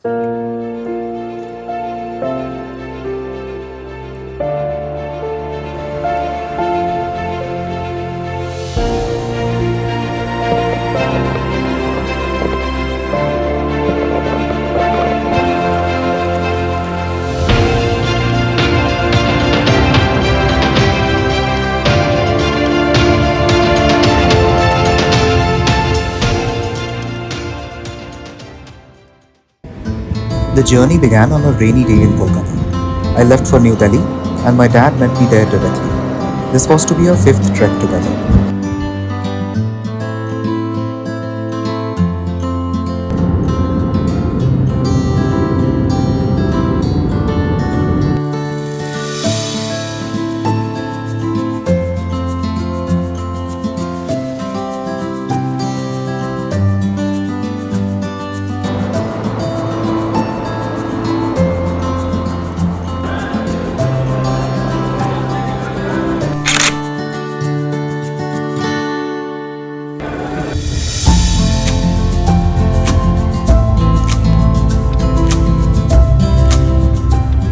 The journey began on a rainy day in Kolkata. I left for New Delhi and my dad met me there directly. This was to be our fifth trek together.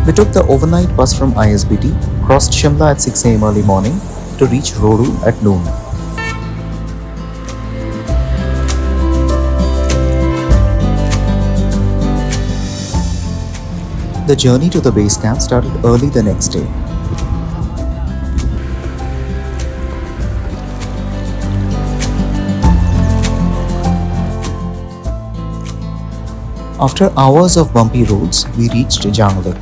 We took the overnight bus from ISBT, crossed Shimla at 6 am early morning to reach Rodu at noon. The journey to the base camp started early the next day. After hours of bumpy roads, we reached Janglik.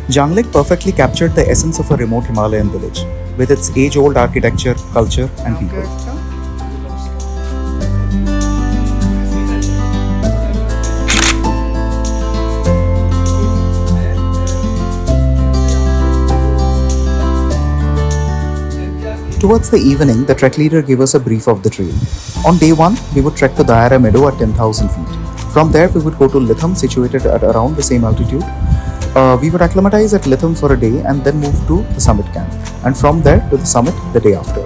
Janglik perfectly captured the essence of a remote Himalayan village, with its age-old architecture, culture, and people. Towards the evening, the trek leader gave us a brief of the trail. On day 1, we would trek to Dayara Meadow at 10,000 feet. From there, we would go to Litham, situated at around the same altitude. We would acclimatize at Litham for a day and then move to the summit camp, and from there to the summit the day after.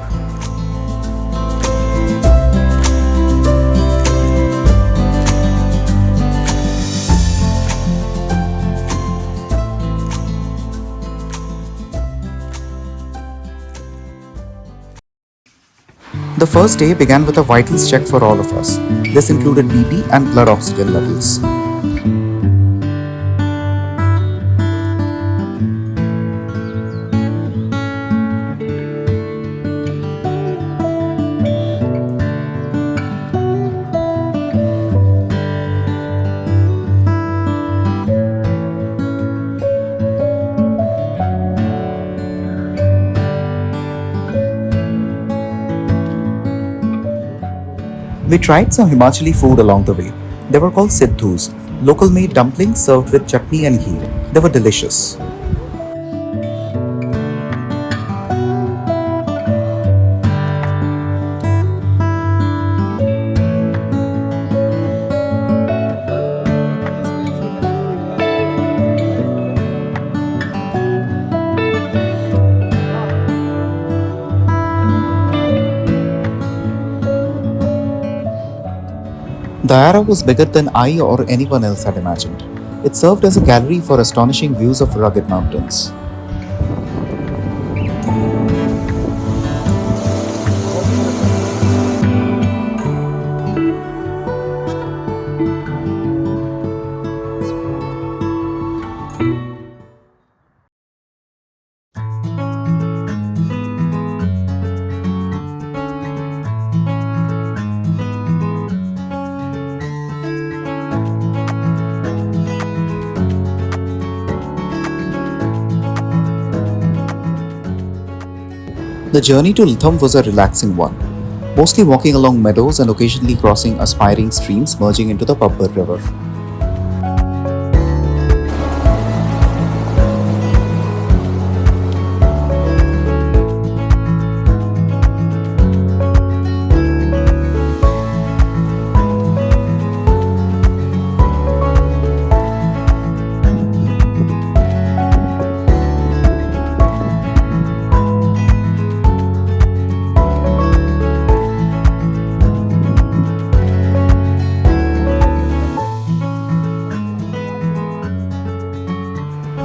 The first day began with a vitals check for all of us. This included BP and blood oxygen levels. We tried some Himachali food along the way. They were called siddhus, local-made dumplings served with chutney and ghee. They were delicious. Dayara was bigger than I or anyone else had imagined. It served as a gallery for astonishing views of rugged mountains. The journey to Litham was a relaxing one, mostly walking along meadows and occasionally crossing aspiring streams merging into the Babbar River.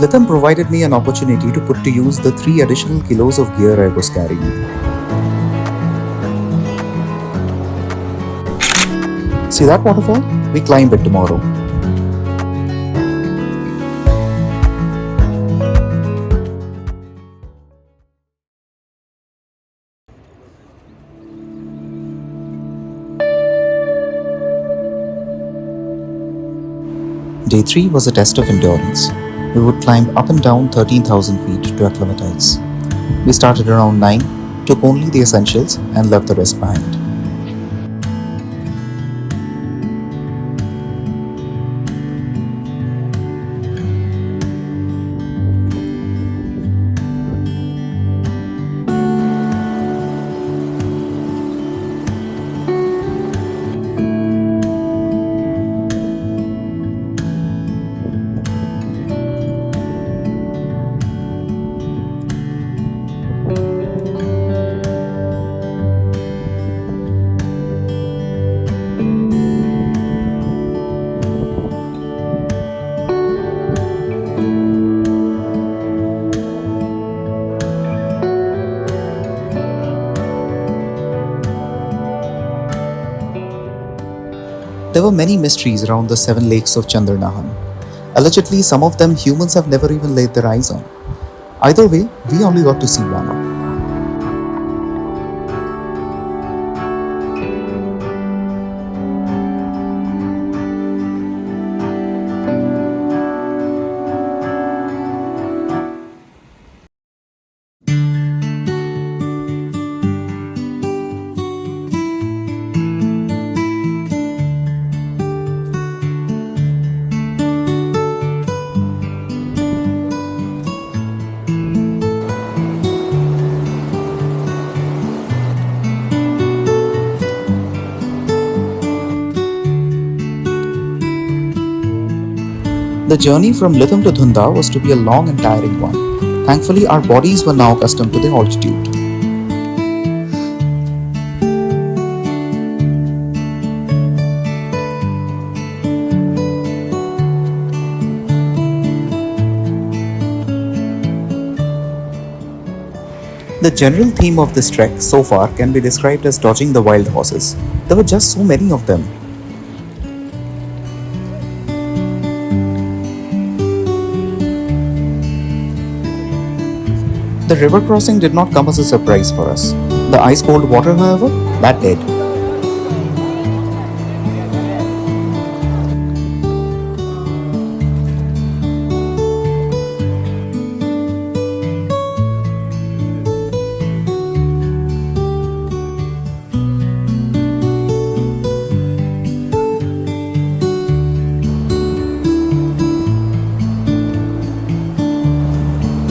Litham provided me an opportunity to put to use the 3 additional kilos of gear I was carrying. See that waterfall? We climb it tomorrow. Day 3 was a test of endurance. We would climb up and down 13,000 feet to acclimatize. We started around 9, took only the essentials and left the rest behind. There were many mysteries around the 7 lakes of Chandra Nahan. Allegedly, some of them humans have never even laid their eyes on. Either way, we only got to see one. The journey from Litham to Dhunda was to be a long and tiring one. Thankfully, our bodies were now accustomed to the altitude. The general theme of this trek so far can be described as dodging the wild horses. There were just so many of them. The river crossing did not come as a surprise for us. The ice-cold water, however, that did.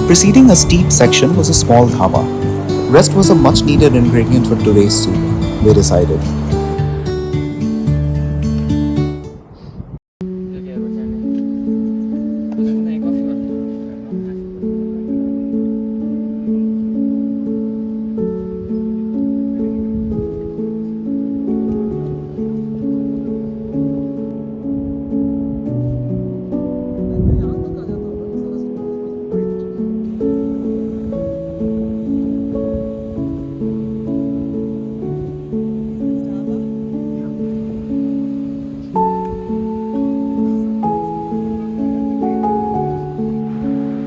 Preceding a steep section was a small dhaba. Rest was a much needed ingredient for today's soup, we decided.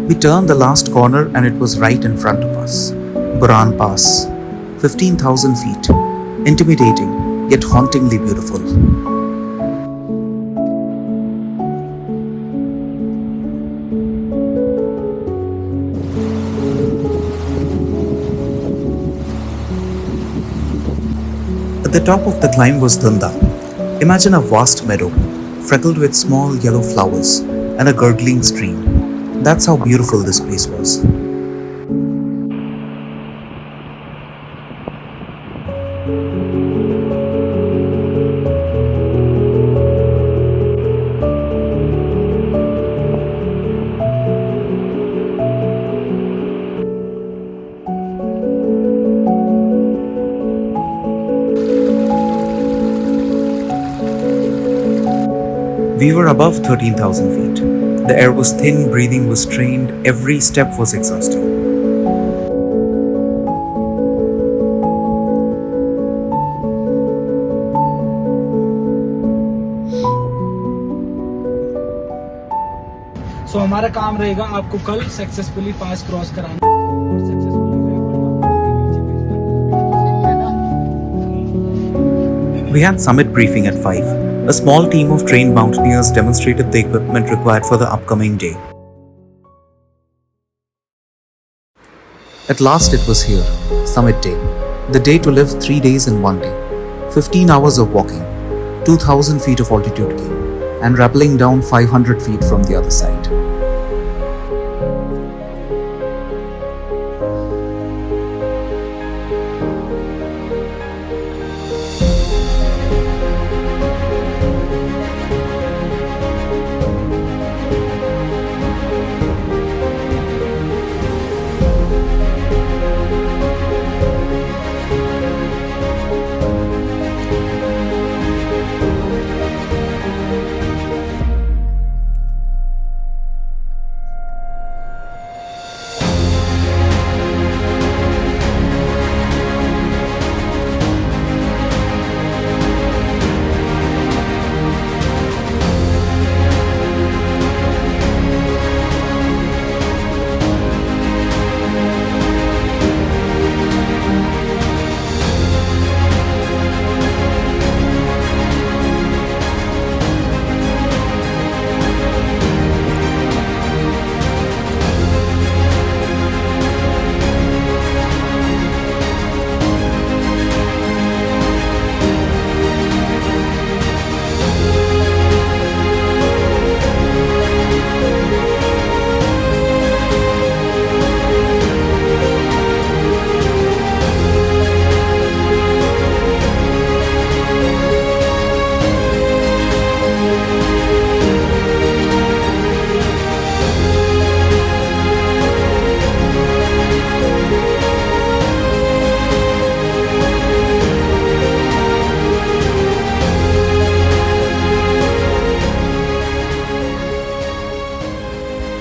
We turned the last corner and it was right in front of us. Buran Pass, 15,000 feet, intimidating yet hauntingly beautiful. At the top of the climb was Dhunda. Imagine a vast meadow, freckled with small yellow flowers and a gurgling stream. That's how beautiful this place was. We were above 13,000 feet. The air was thin, breathing was strained, every step was exhausting. सो हमारा काम रहेगा आपको कल successfully pass cross कराना और successfully We had summit briefing at 5. A small team of trained mountaineers demonstrated the equipment required for the upcoming day. At last it was here, summit day. The day to live 3 days in 1 day. 15 hours of walking, 2000 feet of altitude gain, and rappelling down 500 feet from the other side.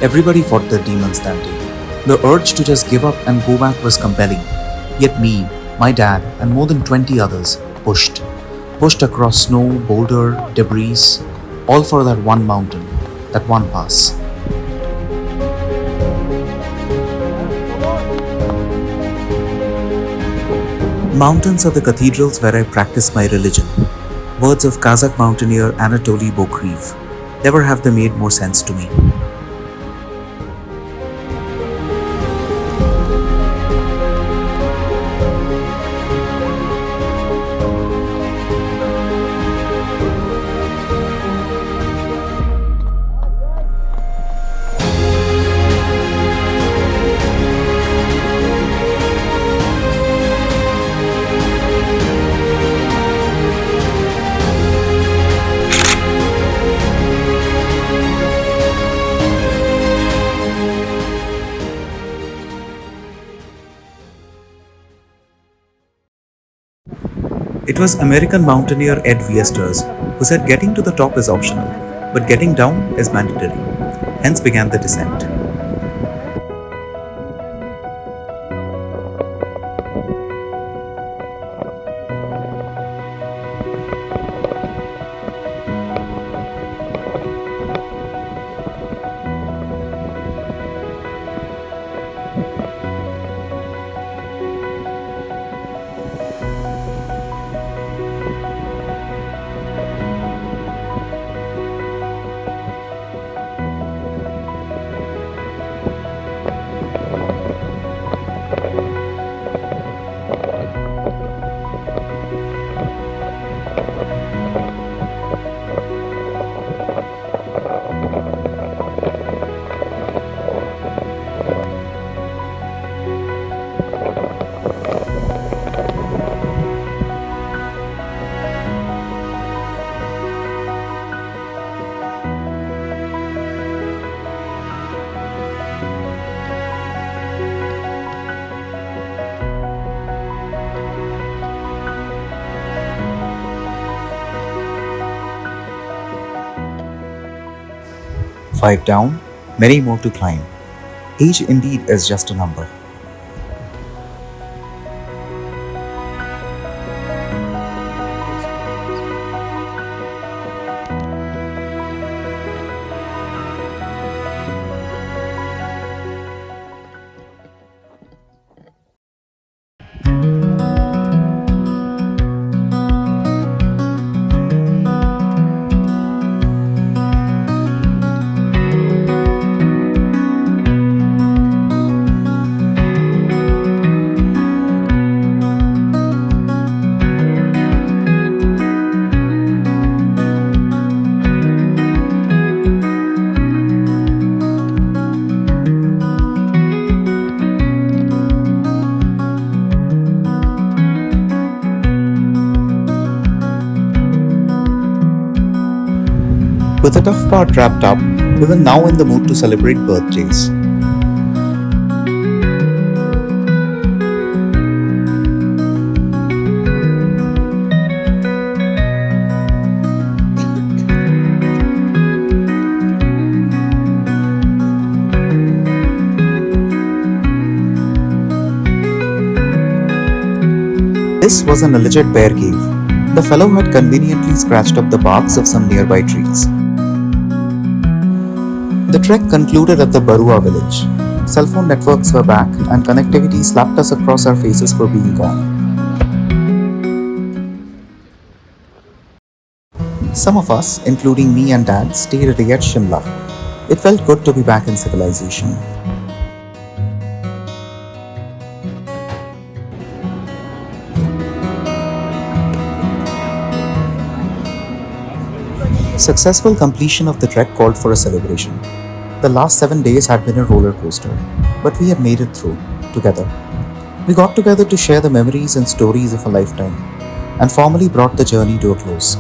Everybody fought their demons that day. The urge to just give up and go back was compelling. Yet me, my dad, and more than 20 others pushed. Pushed across snow, boulder, debris, all for that one mountain, that one pass. Mountains are the cathedrals where I practice my religion. Words of Kazakh mountaineer Anatoly Bokriv. Never have they made more sense to me. It was American mountaineer Ed Viesters who said getting to the top is optional, but getting down is mandatory. Hence began the descent. 5 down, many more to climb. Age indeed is just a number. With the tough part wrapped up, we were now in the mood to celebrate birthdays. This was an alleged bear cave. The fellow had conveniently scratched up the barks of some nearby trees. The trek concluded at the Barua village. Cell phone networks were back and connectivity slapped us across our faces for being gone. Some of us, including me and Dad, stayed at Shimla. It felt good to be back in civilization. Successful completion of the trek called for a celebration. The last 7 days had been a roller coaster, but we had made it through, together. We got together to share the memories and stories of a lifetime, and formally brought the journey to a close.